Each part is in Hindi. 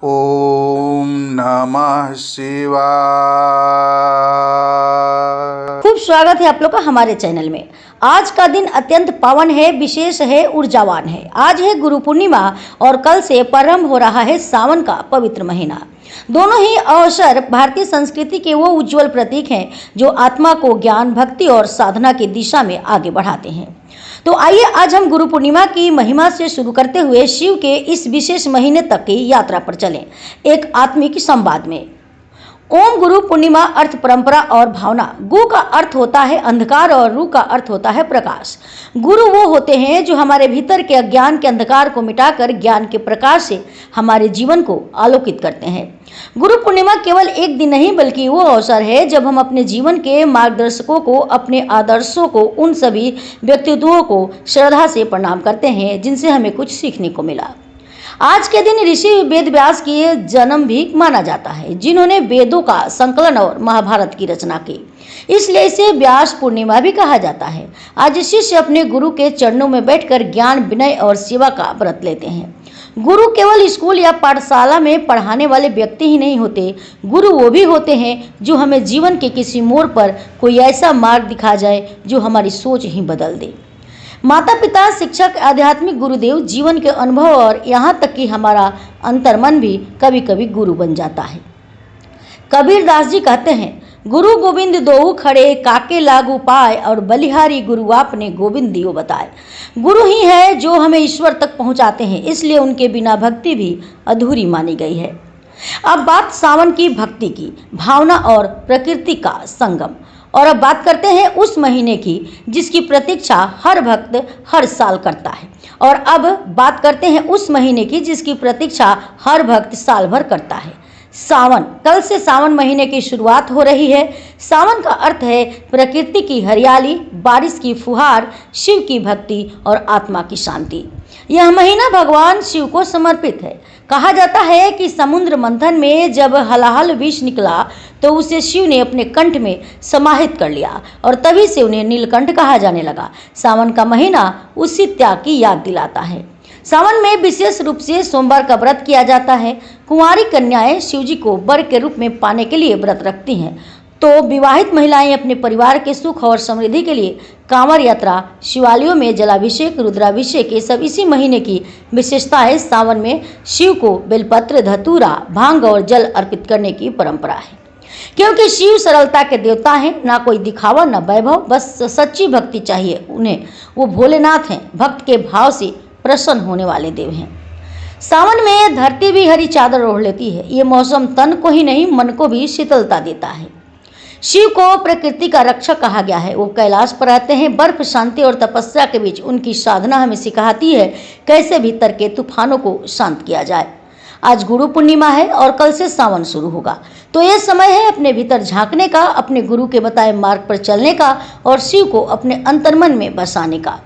ओम नमः शिवाय। खूब स्वागत है आप लोग का हमारे चैनल में। आज का दिन अत्यंत पावन है, विशेष है, ऊर्जावान है। आज है गुरु पूर्णिमा और कल से प्रारंभ हो रहा है सावन का पवित्र महीना। दोनों ही अवसर भारतीय संस्कृति के वो उज्जवल प्रतीक हैं जो आत्मा को ज्ञान, भक्ति और साधना की दिशा में आगे बढ़ाते हैं। तो आइए आज हम गुरु पूर्णिमा की महिमा से शुरू करते हुए शिव के इस विशेष महीने तक की यात्रा पर चलें, एक आत्मिक संवाद में। ओम गुरु पूर्णिमा अर्थ परंपरा और भावना। गु का अर्थ होता है अंधकार और रु का अर्थ होता है प्रकाश। गुरु वो होते हैं जो हमारे भीतर के अज्ञान के अंधकार को मिटाकर ज्ञान के प्रकाश से हमारे जीवन को आलोकित करते हैं। गुरु पूर्णिमा केवल एक दिन नहीं बल्कि वो अवसर है जब हम अपने जीवन के मार्गदर्शकों को, अपने आदर्शों को, उन सभी व्यक्तित्वों को श्रद्धा से प्रणाम करते हैं जिनसे हमें कुछ सीखने को मिला। आज के दिन ऋषि वेद व्यास की जन्म भी माना जाता है, जिन्होंने वेदों का संकलन और महाभारत की रचना की, इसलिए इसे व्यास पूर्णिमा भी कहा जाता है। आज शिष्य अपने गुरु के चरणों में बैठकर ज्ञान, विनय और सेवा का व्रत लेते हैं। गुरु केवल स्कूल या पाठशाला में पढ़ाने वाले व्यक्ति ही नहीं होते, गुरु वो भी होते हैं जो हमें जीवन के किसी मोड़ पर कोई ऐसा मार्ग दिखा जाए जो हमारी सोच ही बदल दे। माता पिता, शिक्षक, आध्यात्मिक गुरुदेव, जीवन के अनुभव और यहाँ तक कि हमारा अंतर्मन भी कभी कभी गुरु बन जाता है। कबीर दास जी कहते हैं, गुरु गोविंद दोऊ खड़े, काके लागू पाए, और बलिहारी गुरु आपने गोविंद दियो बताए। गुरु ही है जो हमें ईश्वर तक पहुँचाते हैं, इसलिए उनके बिना भक्ति भी अधूरी मानी गई है। अब बात सावन की भक्ति की, भावना और प्रकृति का संगम। और अब बात करते हैं उस महीने की जिसकी प्रतीक्षा हर भक्त हर साल करता है। और अब बात करते हैं उस महीने की जिसकी प्रतीक्षा हर भक्त साल भर करता है, सावन। कल से सावन महीने की शुरुआत हो रही है। सावन का अर्थ है प्रकृति की हरियाली, बारिश की फुहार, शिव की भक्ति और आत्मा की शांति। यह महीना भगवान शिव को समर्पित है। कहा जाता है कि समुद्र मंथन में जब हलाहल विष निकला तो उसे शिव ने अपने कंठ में समाहित कर लिया और तभी से उन्हें नीलकंठ कहा जाने लगा। सावन का महीना उसी त्याग की याद दिलाता है। सावन में विशेष रूप से सोमवार का व्रत किया जाता है। कुंवारी कन्याएं शिवजी को वर के रूप में पाने के लिए व्रत रखती हैं, तो विवाहित महिलाएं अपने परिवार के सुख और समृद्धि के लिए कांवर यात्रा, शिवालयों में जलाभिषेक, रुद्राभिषेक, ये सब इसी महीने की विशेषता है। सावन में शिव को बेलपत्र, धतूरा, भांग और जल अर्पित करने की परंपरा है, क्योंकि शिव सरलता के देवता हैं। ना कोई दिखावा, ना वैभव, बस सच्ची भक्ति चाहिए उन्हें। वो भोलेनाथ हैं, भक्त के भाव से प्रसन्न होने वाले देव हैं। सावन में धरती भी हरी चादर ओढ़ लेती है। ये मौसम तन को ही नहीं मन को भी शीतलता देता है। शिव को प्रकृति का रक्षक कहा गया है। वो कैलाश पर रहते हैं। बर्फ, शांति और तपस्या के बीच उनकी साधना हमें सिखाती है कैसे भीतर के तूफानों को शांत किया जाए। आज गुरु पूर्णिमा है और कल से सावन शुरू होगा, तो ये समय है अपने भीतर झांकने का, अपने गुरु के बताए मार्ग पर चलने का और शिव को अपने अंतर्मन में बसाने का।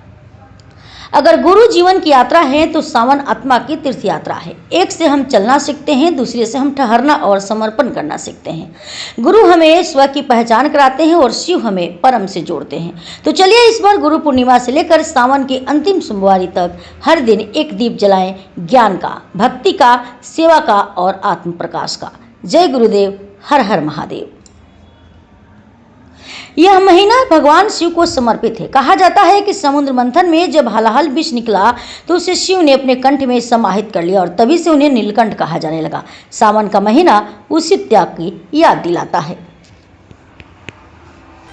अगर गुरु जीवन की यात्रा है तो सावन आत्मा की तीर्थ यात्रा है। एक से हम चलना सीखते हैं, दूसरे से हम ठहरना और समर्पण करना सीखते हैं। गुरु हमें स्व की पहचान कराते हैं और शिव हमें परम से जोड़ते हैं। तो चलिए इस बार गुरु पूर्णिमा से लेकर सावन की अंतिम सोमवारी तक हर दिन एक दीप जलाएं, ज्ञान का, भक्ति का, सेवा का और आत्म प्रकाश का। जय गुरुदेव, हर हर महादेव। यह महीना भगवान शिव को समर्पित है। कहा जाता है कि समुद्र मंथन में जब हलाहल विष निकला तो उसे शिव ने अपने कंठ में समाहित कर लिया और तभी से उन्हें नीलकंठ कहा जाने लगा। सावन का महीना उसी त्याग की याद दिलाता है।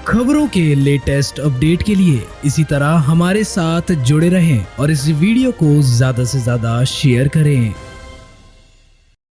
खबरों के लेटेस्ट अपडेट के लिए इसी तरह हमारे साथ जुड़े रहें और इस वीडियो को ज्यादा से ज्यादा शेयर करें।